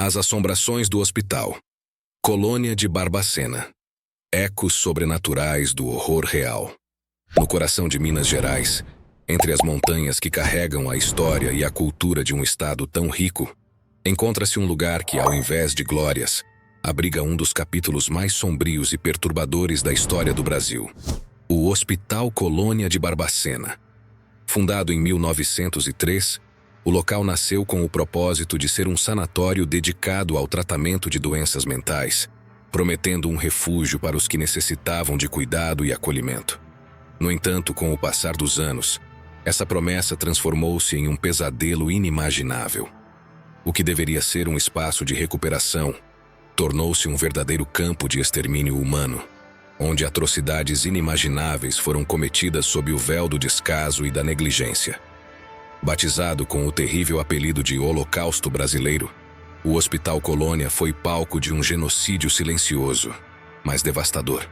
As assombrações do hospital. Colônia de Barbacena. Ecos sobrenaturais do horror real. No coração de Minas Gerais, entre as montanhas que carregam a história e a cultura de um estado tão rico, encontra-se um lugar que, ao invés de glórias, abriga um dos capítulos mais sombrios e perturbadores da história do Brasil. O Hospital Colônia de Barbacena. Fundado em 1903, o local nasceu com o propósito de ser um sanatório dedicado ao tratamento de doenças mentais, prometendo um refúgio para os que necessitavam de cuidado e acolhimento. No entanto, com o passar dos anos, essa promessa transformou-se em um pesadelo inimaginável. O que deveria ser um espaço de recuperação tornou-se um verdadeiro campo de extermínio humano, onde atrocidades inimagináveis foram cometidas sob o véu do descaso e da negligência. Batizado com o terrível apelido de Holocausto Brasileiro, o Hospital Colônia foi palco de um genocídio silencioso, mas devastador.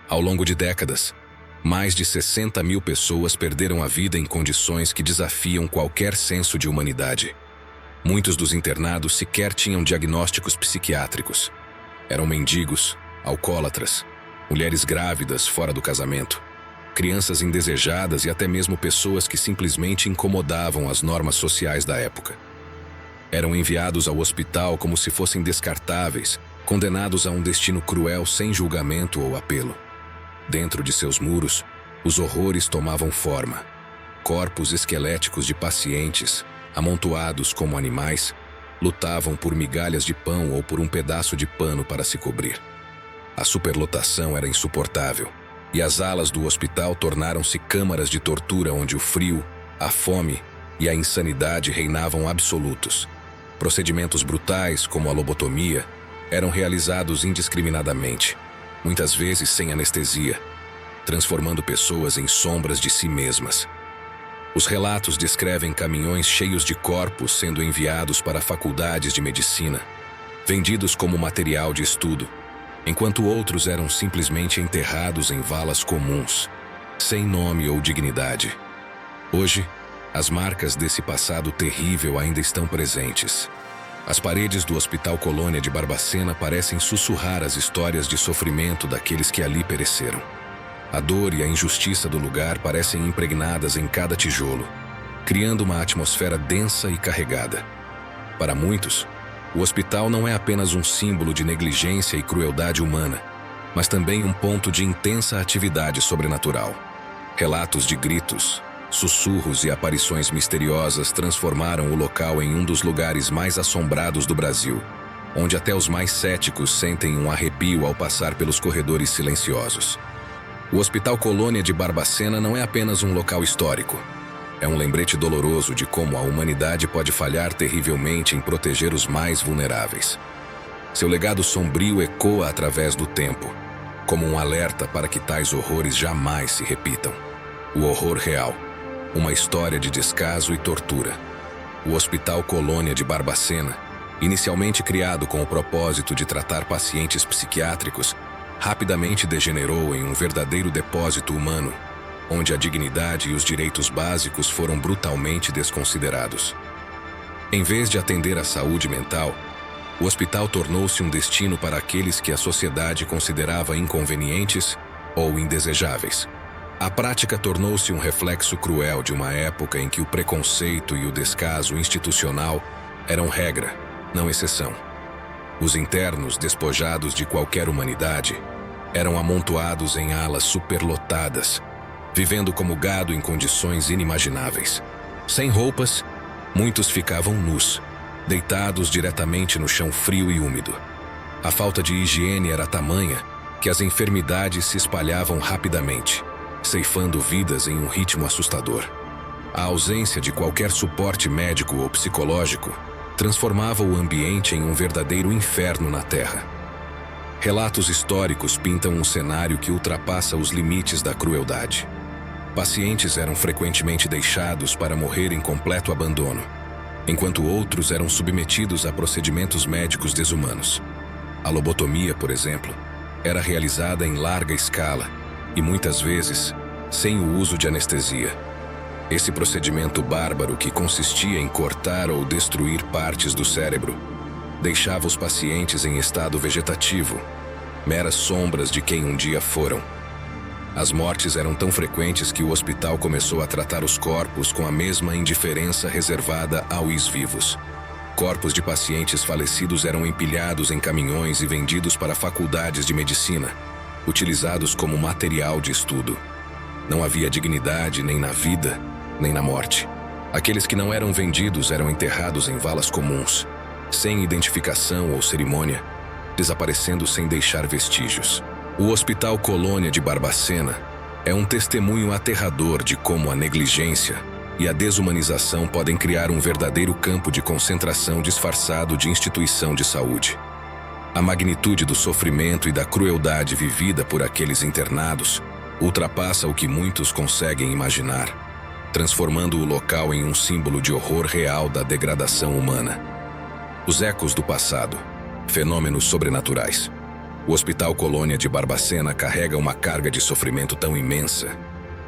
Ao longo de décadas, mais de 60 mil pessoas perderam a vida em condições que desafiam qualquer senso de humanidade. Muitos dos internados sequer tinham diagnósticos psiquiátricos. Eram mendigos, alcoólatras, mulheres grávidas fora do casamento, crianças indesejadas e até mesmo pessoas que simplesmente incomodavam as normas sociais da época. Eram enviados ao hospital como se fossem descartáveis, condenados a um destino cruel sem julgamento ou apelo. Dentro de seus muros, os horrores tomavam forma. Corpos esqueléticos de pacientes, amontoados como animais, lutavam por migalhas de pão ou por um pedaço de pano para se cobrir. A superlotação era insuportável, e as alas do hospital tornaram-se câmaras de tortura onde o frio, a fome e a insanidade reinavam absolutos. Procedimentos brutais, como a lobotomia, eram realizados indiscriminadamente, muitas vezes sem anestesia, transformando pessoas em sombras de si mesmas. Os relatos descrevem caminhões cheios de corpos sendo enviados para faculdades de medicina, vendidos como material de estudo, enquanto outros eram simplesmente enterrados em valas comuns, sem nome ou dignidade. Hoje, as marcas desse passado terrível ainda estão presentes. As paredes do Hospital Colônia de Barbacena parecem sussurrar as histórias de sofrimento daqueles que ali pereceram. A dor e a injustiça do lugar parecem impregnadas em cada tijolo, criando uma atmosfera densa e carregada. Para muitos, o hospital não é apenas um símbolo de negligência e crueldade humana, mas também um ponto de intensa atividade sobrenatural. Relatos de gritos, sussurros e aparições misteriosas transformaram o local em um dos lugares mais assombrados do Brasil, onde até os mais céticos sentem um arrepio ao passar pelos corredores silenciosos. O Hospital Colônia de Barbacena não é apenas um local histórico. É um lembrete doloroso de como a humanidade pode falhar terrivelmente em proteger os mais vulneráveis. Seu legado sombrio ecoa através do tempo, como um alerta para que tais horrores jamais se repitam. O horror real, uma história de descaso e tortura. O Hospital Colônia de Barbacena, inicialmente criado com o propósito de tratar pacientes psiquiátricos, rapidamente degenerou em um verdadeiro depósito humano, onde a dignidade e os direitos básicos foram brutalmente desconsiderados. Em vez de atender à saúde mental, o hospital tornou-se um destino para aqueles que a sociedade considerava inconvenientes ou indesejáveis. A prática tornou-se um reflexo cruel de uma época em que o preconceito e o descaso institucional eram regra, não exceção. Os internos, despojados de qualquer humanidade, eram amontoados em alas superlotadas, vivendo como gado em condições inimagináveis. Sem roupas, muitos ficavam nus, deitados diretamente no chão frio e úmido. A falta de higiene era tamanha que as enfermidades se espalhavam rapidamente, ceifando vidas em um ritmo assustador. A ausência de qualquer suporte médico ou psicológico transformava o ambiente em um verdadeiro inferno na Terra. Relatos históricos pintam um cenário que ultrapassa os limites da crueldade. Pacientes eram frequentemente deixados para morrer em completo abandono, enquanto outros eram submetidos a procedimentos médicos desumanos. A lobotomia, por exemplo, era realizada em larga escala e muitas vezes sem o uso de anestesia. Esse procedimento bárbaro, que consistia em cortar ou destruir partes do cérebro, deixava os pacientes em estado vegetativo, meras sombras de quem um dia foram. As mortes eram tão frequentes que o hospital começou a tratar os corpos com a mesma indiferença reservada aos vivos. Corpos de pacientes falecidos eram empilhados em caminhões e vendidos para faculdades de medicina, utilizados como material de estudo. Não havia dignidade nem na vida, nem na morte. Aqueles que não eram vendidos eram enterrados em valas comuns, sem identificação ou cerimônia, desaparecendo sem deixar vestígios. O Hospital Colônia de Barbacena é um testemunho aterrador de como a negligência e a desumanização podem criar um verdadeiro campo de concentração disfarçado de instituição de saúde. A magnitude do sofrimento e da crueldade vivida por aqueles internados ultrapassa o que muitos conseguem imaginar, transformando o local em um símbolo de horror real da degradação humana. Os ecos do passado, fenômenos sobrenaturais. O Hospital Colônia de Barbacena carrega uma carga de sofrimento tão imensa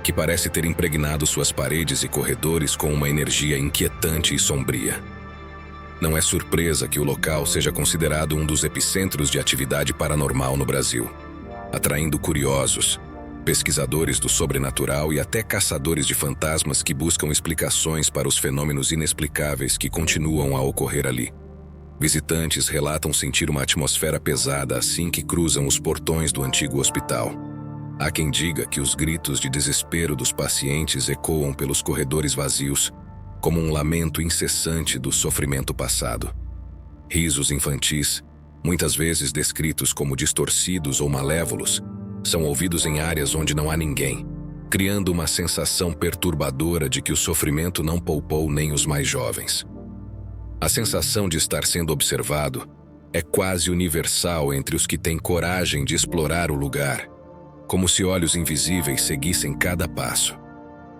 que parece ter impregnado suas paredes e corredores com uma energia inquietante e sombria. Não é surpresa que o local seja considerado um dos epicentros de atividade paranormal no Brasil, atraindo curiosos, pesquisadores do sobrenatural e até caçadores de fantasmas que buscam explicações para os fenômenos inexplicáveis que continuam a ocorrer ali. Visitantes relatam sentir uma atmosfera pesada assim que cruzam os portões do antigo hospital. Há quem diga que os gritos de desespero dos pacientes ecoam pelos corredores vazios, como um lamento incessante do sofrimento passado. Risos infantis, muitas vezes descritos como distorcidos ou malévolos, são ouvidos em áreas onde não há ninguém, criando uma sensação perturbadora de que o sofrimento não poupou nem os mais jovens. A sensação de estar sendo observado é quase universal entre os que têm coragem de explorar o lugar, como se olhos invisíveis seguissem cada passo.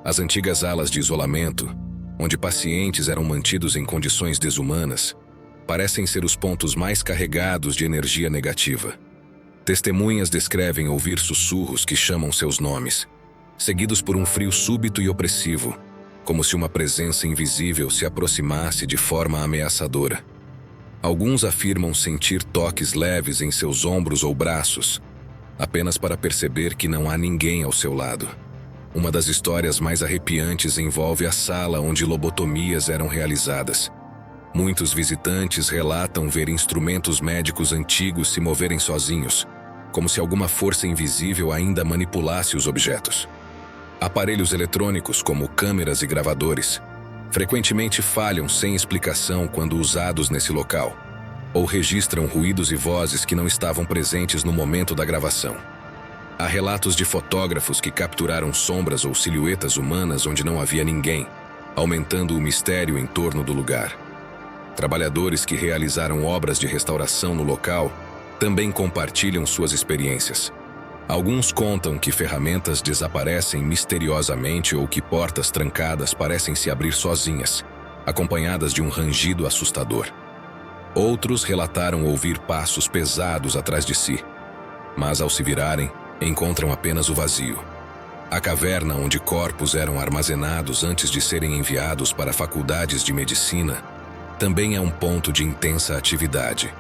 As antigas alas de isolamento, onde pacientes eram mantidos em condições desumanas, parecem ser os pontos mais carregados de energia negativa. Testemunhas descrevem ouvir sussurros que chamam seus nomes, seguidos por um frio súbito e opressivo, como se uma presença invisível se aproximasse de forma ameaçadora. Alguns afirmam sentir toques leves em seus ombros ou braços, apenas para perceber que não há ninguém ao seu lado. Uma das histórias mais arrepiantes envolve a sala onde lobotomias eram realizadas. Muitos visitantes relatam ver instrumentos médicos antigos se moverem sozinhos, como se alguma força invisível ainda manipulasse os objetos. Aparelhos eletrônicos, como câmeras e gravadores, frequentemente falham sem explicação quando usados nesse local, ou registram ruídos e vozes que não estavam presentes no momento da gravação. Há relatos de fotógrafos que capturaram sombras ou silhuetas humanas onde não havia ninguém, aumentando o mistério em torno do lugar. Trabalhadores que realizaram obras de restauração no local também compartilham suas experiências. Alguns contam que ferramentas desaparecem misteriosamente ou que portas trancadas parecem se abrir sozinhas, acompanhadas de um rangido assustador. Outros relataram ouvir passos pesados atrás de si, mas ao se virarem, encontram apenas o vazio. A caverna onde corpos eram armazenados antes de serem enviados para faculdades de medicina também é um ponto de intensa atividade.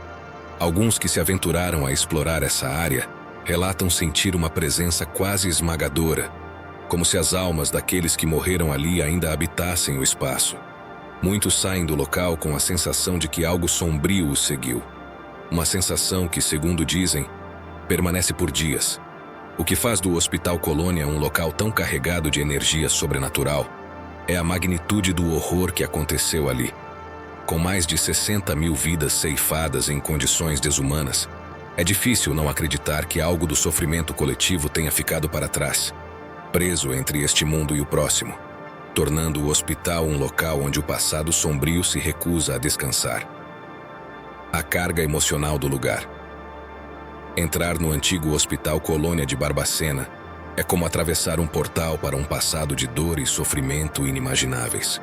Alguns que se aventuraram a explorar essa área relatam sentir uma presença quase esmagadora, como se as almas daqueles que morreram ali ainda habitassem o espaço. Muitos saem do local com a sensação de que algo sombrio os seguiu. Uma sensação que, segundo dizem, permanece por dias. O que faz do Hospital Colônia um local tão carregado de energia sobrenatural é a magnitude do horror que aconteceu ali. Com mais de 60 mil vidas ceifadas em condições desumanas, é difícil não acreditar que algo do sofrimento coletivo tenha ficado para trás, preso entre este mundo e o próximo, tornando o hospital um local onde o passado sombrio se recusa a descansar. A carga emocional do lugar. Entrar no antigo Hospital Colônia de Barbacena é como atravessar um portal para um passado de dor e sofrimento inimagináveis.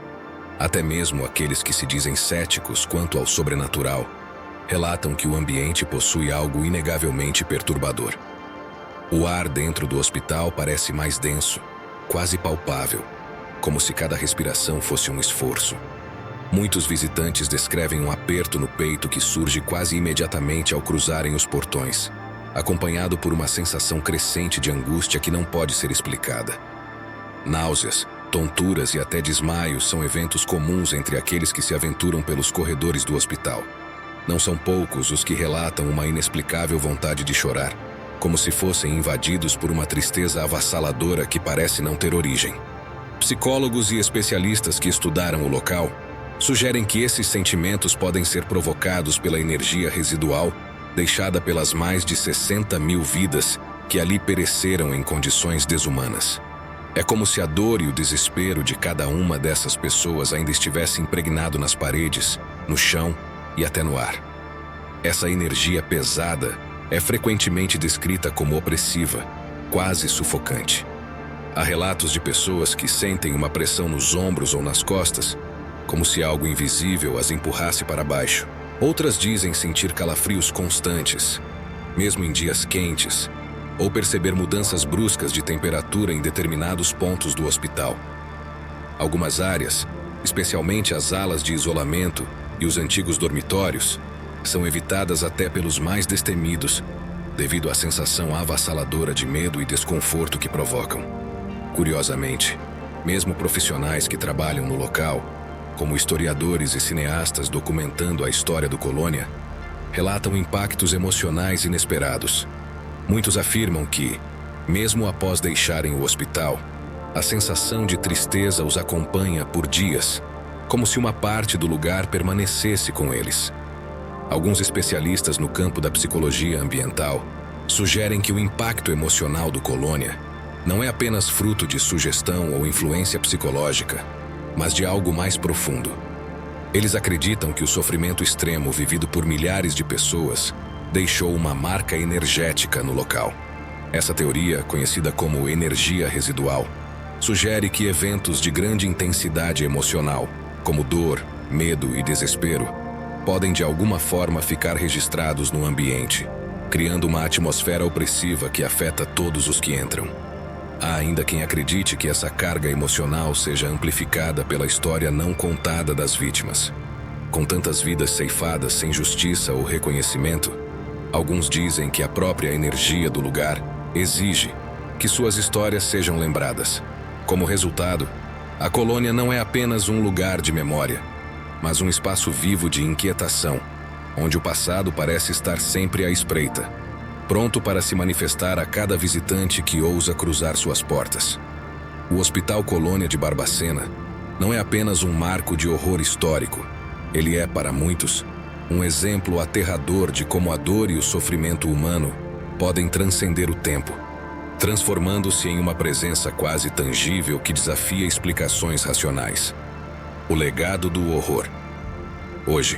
Até mesmo aqueles que se dizem céticos quanto ao sobrenatural relatam que o ambiente possui algo inegavelmente perturbador. O ar dentro do hospital parece mais denso, quase palpável, como se cada respiração fosse um esforço. Muitos visitantes descrevem um aperto no peito que surge quase imediatamente ao cruzarem os portões, acompanhado por uma sensação crescente de angústia que não pode ser explicada. Náuseas, tonturas e até desmaios são eventos comuns entre aqueles que se aventuram pelos corredores do hospital. Não são poucos os que relatam uma inexplicável vontade de chorar, como se fossem invadidos por uma tristeza avassaladora que parece não ter origem. Psicólogos e especialistas que estudaram o local sugerem que esses sentimentos podem ser provocados pela energia residual deixada pelas mais de 60 mil vidas que ali pereceram em condições desumanas. É como se a dor e o desespero de cada uma dessas pessoas ainda estivesse impregnado nas paredes, no chão e até no ar. Essa energia pesada é frequentemente descrita como opressiva, quase sufocante. Há relatos de pessoas que sentem uma pressão nos ombros ou nas costas, como se algo invisível as empurrasse para baixo. Outras dizem sentir calafrios constantes, mesmo em dias quentes, ou perceber mudanças bruscas de temperatura em determinados pontos do hospital. Algumas áreas, especialmente as alas de isolamento e os antigos dormitórios, são evitadas até pelos mais destemidos, devido à sensação avassaladora de medo e desconforto que provocam. Curiosamente, mesmo profissionais que trabalham no local, como historiadores e cineastas documentando a história do Colônia, relatam impactos emocionais inesperados. Muitos afirmam que, mesmo após deixarem o hospital, a sensação de tristeza os acompanha por dias, como se uma parte do lugar permanecesse com eles. Alguns especialistas no campo da psicologia ambiental sugerem que o impacto emocional do Colônia não é apenas fruto de sugestão ou influência psicológica, mas de algo mais profundo. Eles acreditam que o sofrimento extremo vivido por milhares de pessoas deixou uma marca energética no local. Essa teoria, conhecida como energia residual, sugere que eventos de grande intensidade emocional, como dor, medo e desespero, podem de alguma forma ficar registrados no ambiente, criando uma atmosfera opressiva que afeta todos os que entram. Há ainda quem acredite que essa carga emocional seja amplificada pela história não contada das vítimas. Com tantas vidas ceifadas sem justiça ou reconhecimento, alguns dizem que a própria energia do lugar exige que suas histórias sejam lembradas. Como resultado, a colônia não é apenas um lugar de memória, mas um espaço vivo de inquietação, onde o passado parece estar sempre à espreita, pronto para se manifestar a cada visitante que ousa cruzar suas portas. O Hospital Colônia de Barbacena não é apenas um marco de horror histórico. Ele é, para muitos, um exemplo aterrador de como a dor e o sofrimento humano podem transcender o tempo, transformando-se em uma presença quase tangível que desafia explicações racionais. O legado do horror. Hoje,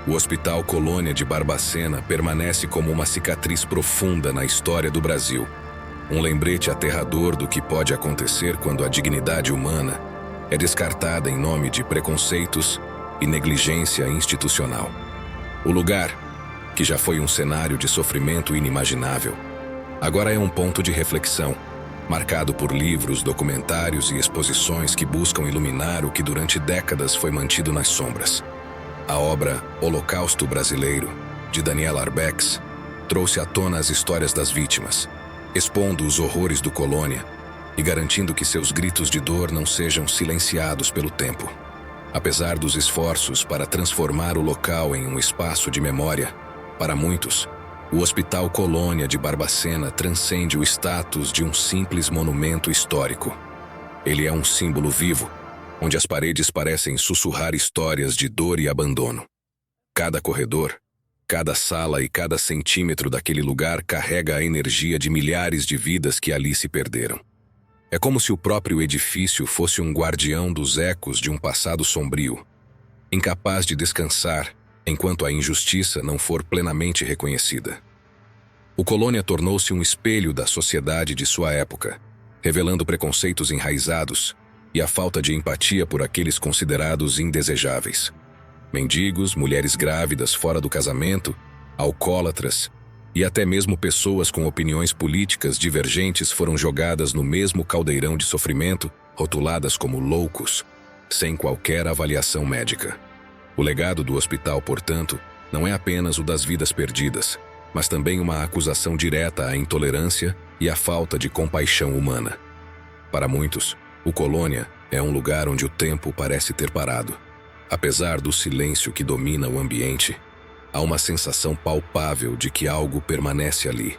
o Hospital Colônia de Barbacena permanece como uma cicatriz profunda na história do Brasil. Um lembrete aterrador do que pode acontecer quando a dignidade humana é descartada em nome de preconceitos e negligência institucional. O lugar, que já foi um cenário de sofrimento inimaginável, agora é um ponto de reflexão, marcado por livros, documentários e exposições que buscam iluminar o que durante décadas foi mantido nas sombras. A obra Holocausto Brasileiro, de Daniel Arbex, trouxe à tona as histórias das vítimas, expondo os horrores do Colônia e garantindo que seus gritos de dor não sejam silenciados pelo tempo. Apesar dos esforços para transformar o local em um espaço de memória, para muitos, o Hospital Colônia de Barbacena transcende o status de um simples monumento histórico. Ele é um símbolo vivo, onde as paredes parecem sussurrar histórias de dor e abandono. Cada corredor, cada sala e cada centímetro daquele lugar carrega a energia de milhares de vidas que ali se perderam. É como se o próprio edifício fosse um guardião dos ecos de um passado sombrio, incapaz de descansar enquanto a injustiça não for plenamente reconhecida. O Colônia tornou-se um espelho da sociedade de sua época, revelando preconceitos enraizados e a falta de empatia por aqueles considerados indesejáveis. Mendigos, mulheres grávidas fora do casamento, alcoólatras e até mesmo pessoas com opiniões políticas divergentes foram jogadas no mesmo caldeirão de sofrimento, rotuladas como loucos, sem qualquer avaliação médica. O legado do hospital, portanto, não é apenas o das vidas perdidas, mas também uma acusação direta à intolerância e à falta de compaixão humana. Para muitos, o Colônia é um lugar onde o tempo parece ter parado. Apesar do silêncio que domina o ambiente, há uma sensação palpável de que algo permanece ali,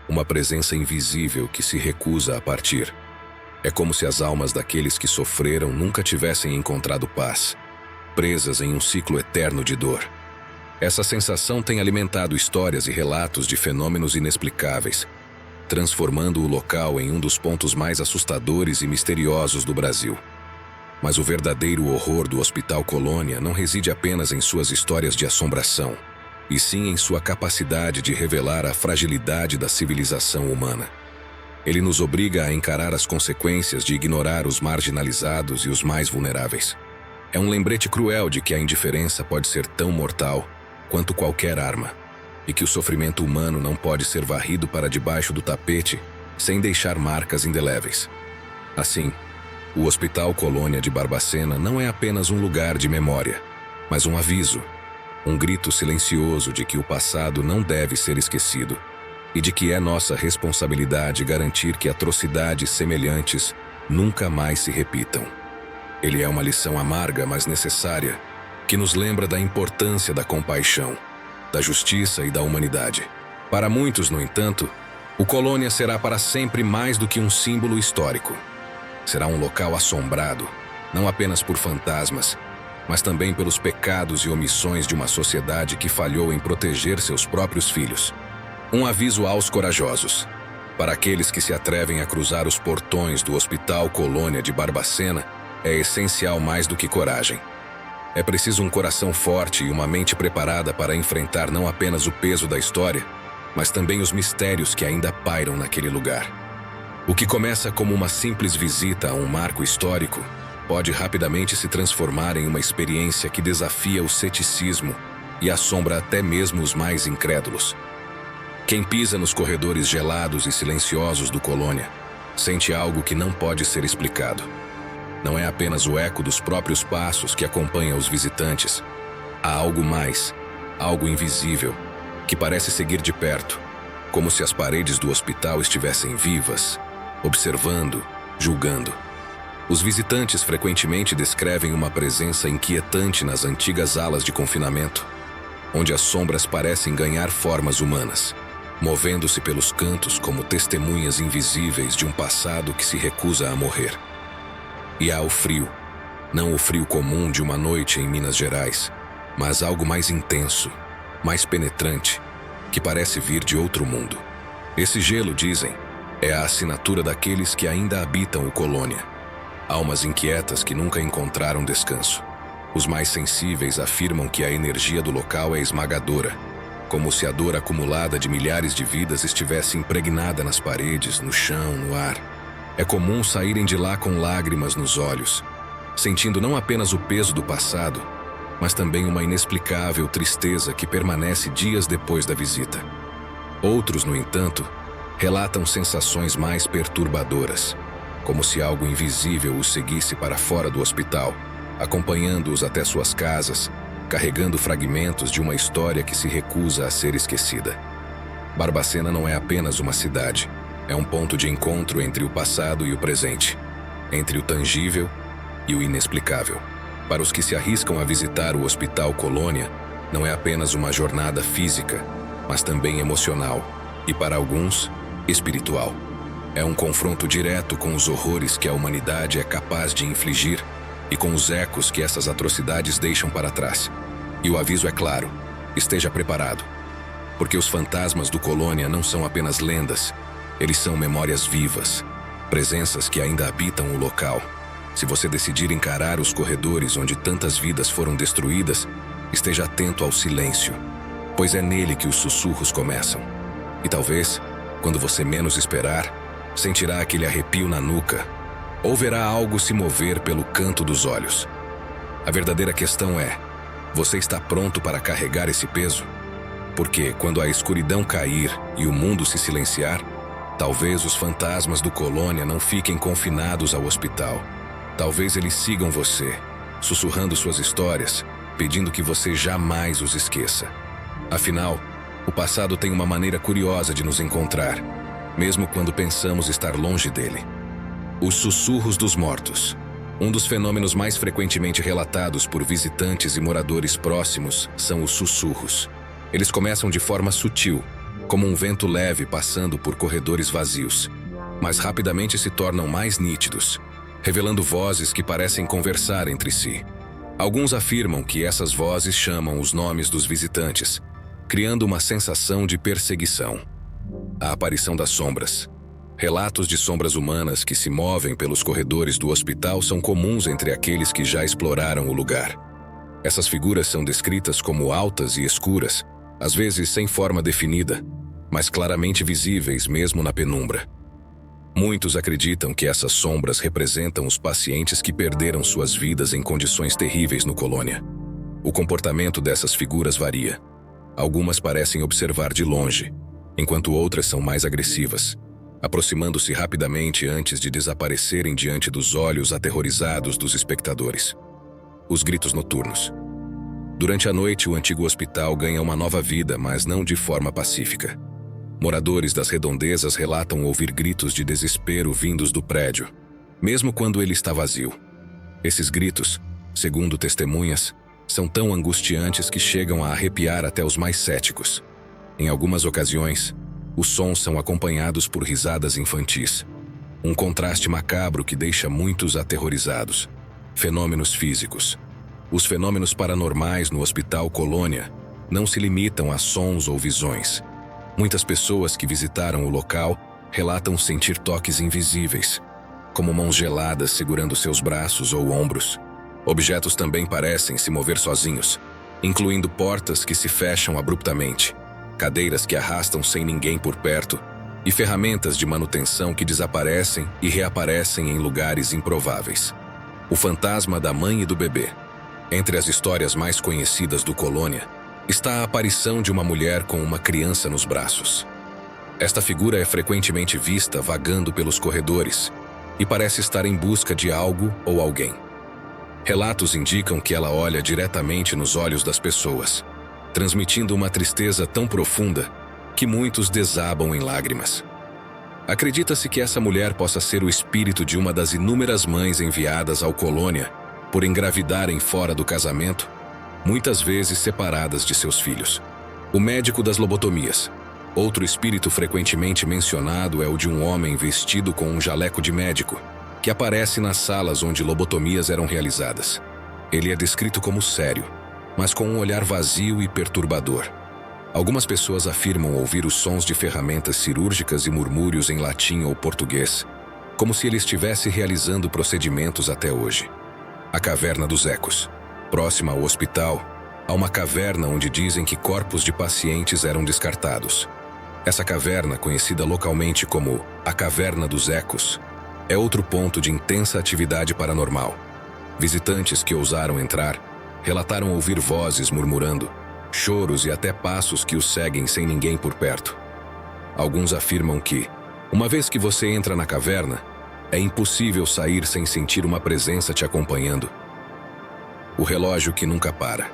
uma presença invisível que se recusa a partir. É como se as almas daqueles que sofreram nunca tivessem encontrado paz, presas em um ciclo eterno de dor. Essa sensação tem alimentado histórias e relatos de fenômenos inexplicáveis, transformando o local em um dos pontos mais assustadores e misteriosos do Brasil. Mas o verdadeiro horror do Hospital Colônia não reside apenas em suas histórias de assombração, e sim em sua capacidade de revelar a fragilidade da civilização humana. Ele nos obriga a encarar as consequências de ignorar os marginalizados e os mais vulneráveis. É um lembrete cruel de que a indiferença pode ser tão mortal quanto qualquer arma, e que o sofrimento humano não pode ser varrido para debaixo do tapete sem deixar marcas indeléveis. Assim, o Hospital Colônia de Barbacena não é apenas um lugar de memória, mas um aviso, um grito silencioso de que o passado não deve ser esquecido e de que é nossa responsabilidade garantir que atrocidades semelhantes nunca mais se repitam. Ele é uma lição amarga, mas necessária, que nos lembra da importância da compaixão, da justiça e da humanidade. Para muitos, no entanto, o Colônia será para sempre mais do que um símbolo histórico. Será um local assombrado, não apenas por fantasmas, mas também pelos pecados e omissões de uma sociedade que falhou em proteger seus próprios filhos. Um aviso aos corajosos, para aqueles que se atrevem a cruzar os portões do Hospital Colônia de Barbacena, é essencial mais do que coragem. É preciso um coração forte e uma mente preparada para enfrentar não apenas o peso da história, mas também os mistérios que ainda pairam naquele lugar. O que começa como uma simples visita a um marco histórico pode rapidamente se transformar em uma experiência que desafia o ceticismo e assombra até mesmo os mais incrédulos. Quem pisa nos corredores gelados e silenciosos do Colônia sente algo que não pode ser explicado. Não é apenas o eco dos próprios passos que acompanha os visitantes. Há algo mais, algo invisível, que parece seguir de perto, como se as paredes do hospital estivessem vivas, observando, julgando. Os visitantes frequentemente descrevem uma presença inquietante nas antigas alas de confinamento, onde as sombras parecem ganhar formas humanas, movendo-se pelos cantos como testemunhas invisíveis de um passado que se recusa a morrer. E há o frio, não o frio comum de uma noite em Minas Gerais, mas algo mais intenso, mais penetrante, que parece vir de outro mundo. Esse gelo, dizem, é a assinatura daqueles que ainda habitam o Colônia. Almas inquietas que nunca encontraram descanso. Os mais sensíveis afirmam que a energia do local é esmagadora, como se a dor acumulada de milhares de vidas estivesse impregnada nas paredes, no chão, no ar. É comum saírem de lá com lágrimas nos olhos, sentindo não apenas o peso do passado, mas também uma inexplicável tristeza que permanece dias depois da visita. Outros, no entanto, relatam sensações mais perturbadoras, como se algo invisível os seguisse para fora do hospital, acompanhando-os até suas casas, carregando fragmentos de uma história que se recusa a ser esquecida. Barbacena não é apenas uma cidade, é um ponto de encontro entre o passado e o presente, entre o tangível e o inexplicável. Para os que se arriscam a visitar o Hospital Colônia, não é apenas uma jornada física, mas também emocional, e para alguns, espiritual. É um confronto direto com os horrores que a humanidade é capaz de infligir e com os ecos que essas atrocidades deixam para trás. E o aviso é claro: esteja preparado, porque os fantasmas do Colônia não são apenas lendas, eles são memórias vivas, presenças que ainda habitam o local. Se você decidir encarar os corredores onde tantas vidas foram destruídas, esteja atento ao silêncio, pois é nele que os sussurros começam. E talvez, quando você menos esperar, sentirá aquele arrepio na nuca, ou verá algo se mover pelo canto dos olhos. A verdadeira questão é: você está pronto para carregar esse peso? Porque quando a escuridão cair e o mundo se silenciar, talvez os fantasmas do Colônia não fiquem confinados ao hospital. Talvez eles sigam você, sussurrando suas histórias, pedindo que você jamais os esqueça. Afinal, o passado tem uma maneira curiosa de nos encontrar, mesmo quando pensamos estar longe dele. Os sussurros dos mortos. Um dos fenômenos mais frequentemente relatados por visitantes e moradores próximos são os sussurros. Eles começam de forma sutil, como um vento leve passando por corredores vazios, mas rapidamente se tornam mais nítidos, revelando vozes que parecem conversar entre si. Alguns afirmam que essas vozes chamam os nomes dos visitantes, criando uma sensação de perseguição. A aparição das sombras. Relatos de sombras humanas que se movem pelos corredores do hospital são comuns entre aqueles que já exploraram o lugar. Essas figuras são descritas como altas e escuras, às vezes sem forma definida, mas claramente visíveis mesmo na penumbra. Muitos acreditam que essas sombras representam os pacientes que perderam suas vidas em condições terríveis no Colônia. O comportamento dessas figuras varia. Algumas parecem observar de longe, enquanto outras são mais agressivas, aproximando-se rapidamente antes de desaparecerem diante dos olhos aterrorizados dos espectadores. Os gritos noturnos. Durante a noite, o antigo hospital ganha uma nova vida, mas não de forma pacífica. Moradores das redondezas relatam ouvir gritos de desespero vindos do prédio, mesmo quando ele está vazio. Esses gritos, segundo testemunhas, são tão angustiantes que chegam a arrepiar até os mais céticos. Em algumas ocasiões, os sons são acompanhados por risadas infantis. Um contraste macabro que deixa muitos aterrorizados. Fenômenos físicos. Os fenômenos paranormais no Hospital Colônia não se limitam a sons ou visões. Muitas pessoas que visitaram o local relatam sentir toques invisíveis, como mãos geladas segurando seus braços ou ombros. Objetos também parecem se mover sozinhos, incluindo portas que se fecham abruptamente, cadeiras que arrastam sem ninguém por perto e ferramentas de manutenção que desaparecem e reaparecem em lugares improváveis. O fantasma da mãe e do bebê. Entre as histórias mais conhecidas do Colônia está a aparição de uma mulher com uma criança nos braços. Esta figura é frequentemente vista vagando pelos corredores e parece estar em busca de algo ou alguém. Relatos indicam que ela olha diretamente nos olhos das pessoas, transmitindo uma tristeza tão profunda que muitos desabam em lágrimas. Acredita-se que essa mulher possa ser o espírito de uma das inúmeras mães enviadas ao Colônia por engravidarem fora do casamento, muitas vezes separadas de seus filhos. O médico das lobotomias. Outro espírito frequentemente mencionado é o de um homem vestido com um jaleco de médico, que aparece nas salas onde lobotomias eram realizadas. Ele é descrito como sério, mas com um olhar vazio e perturbador. Algumas pessoas afirmam ouvir os sons de ferramentas cirúrgicas e murmúrios em latim ou português, como se ele estivesse realizando procedimentos até hoje. A Caverna dos Ecos. Próxima ao hospital, há uma caverna onde dizem que corpos de pacientes eram descartados. Essa caverna, conhecida localmente como a Caverna dos Ecos, é outro ponto de intensa atividade paranormal. Visitantes que ousaram entrar relataram ouvir vozes murmurando, choros e até passos que os seguem sem ninguém por perto. Alguns afirmam que, uma vez que você entra na caverna, é impossível sair sem sentir uma presença te acompanhando. O relógio que nunca para.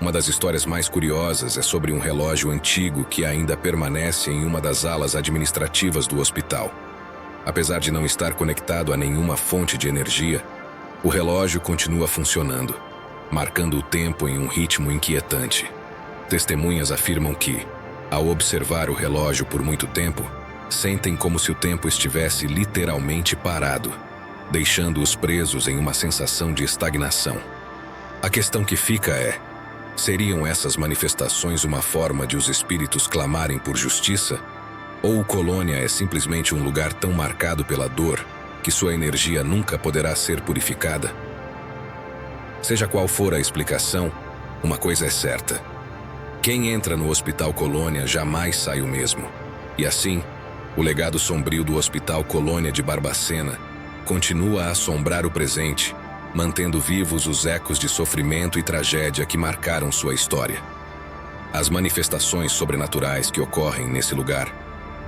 Uma das histórias mais curiosas é sobre um relógio antigo que ainda permanece em uma das alas administrativas do hospital. Apesar de não estar conectado a nenhuma fonte de energia, o relógio continua funcionando, marcando o tempo em um ritmo inquietante. Testemunhas afirmam que, ao observar o relógio por muito tempo, sentem como se o tempo estivesse literalmente parado, deixando-os presos em uma sensação de estagnação. A questão que fica é: seriam essas manifestações uma forma de os espíritos clamarem por justiça? Ou o Colônia é simplesmente um lugar tão marcado pela dor que sua energia nunca poderá ser purificada? Seja qual for a explicação, uma coisa é certa: quem entra no Hospital Colônia jamais sai o mesmo. E assim, o legado sombrio do Hospital Colônia de Barbacena continua a assombrar o presente, mantendo vivos os ecos de sofrimento e tragédia que marcaram sua história. As manifestações sobrenaturais que ocorrem nesse lugar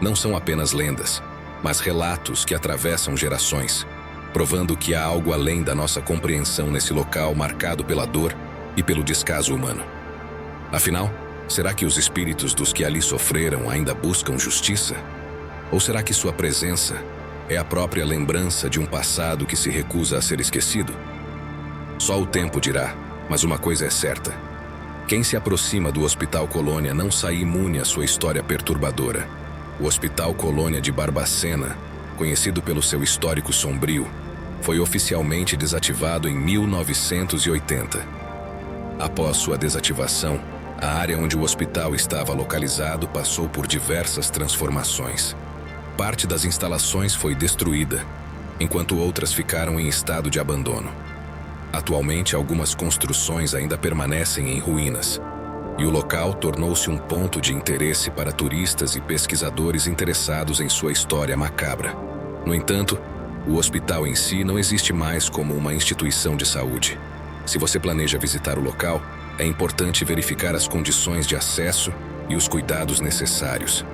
não são apenas lendas, mas relatos que atravessam gerações, provando que há algo além da nossa compreensão nesse local marcado pela dor e pelo descaso humano. Afinal, será que os espíritos dos que ali sofreram ainda buscam justiça? Ou será que sua presença é a própria lembrança de um passado que se recusa a ser esquecido? Só o tempo dirá, mas uma coisa é certa. Quem se aproxima do Hospital Colônia não sai imune à sua história perturbadora. O Hospital Colônia de Barbacena, conhecido pelo seu histórico sombrio, foi oficialmente desativado em 1980. Após sua desativação, a área onde o hospital estava localizado passou por diversas transformações. Parte das instalações foi destruída, enquanto outras ficaram em estado de abandono. Atualmente, algumas construções ainda permanecem em ruínas, e o local tornou-se um ponto de interesse para turistas e pesquisadores interessados em sua história macabra. No entanto, o hospital em si não existe mais como uma instituição de saúde. Se você planeja visitar o local, é importante verificar as condições de acesso e os cuidados necessários,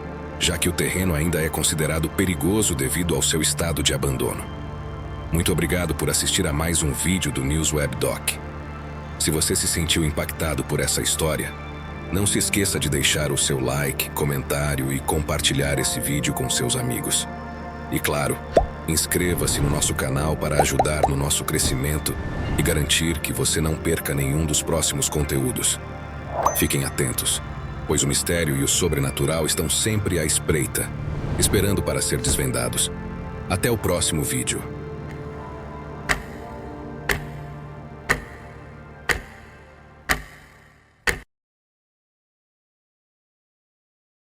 já que o terreno ainda é considerado perigoso devido ao seu estado de abandono. Muito obrigado por assistir a mais um vídeo do News Web Doc. Se você se sentiu impactado por essa história, não se esqueça de deixar o seu like, comentário e compartilhar esse vídeo com seus amigos. E claro, inscreva-se no nosso canal para ajudar no nosso crescimento e garantir que você não perca nenhum dos próximos conteúdos. Fiquem atentos, pois o mistério e o sobrenatural estão sempre à espreita, esperando para ser desvendados. Até o próximo vídeo.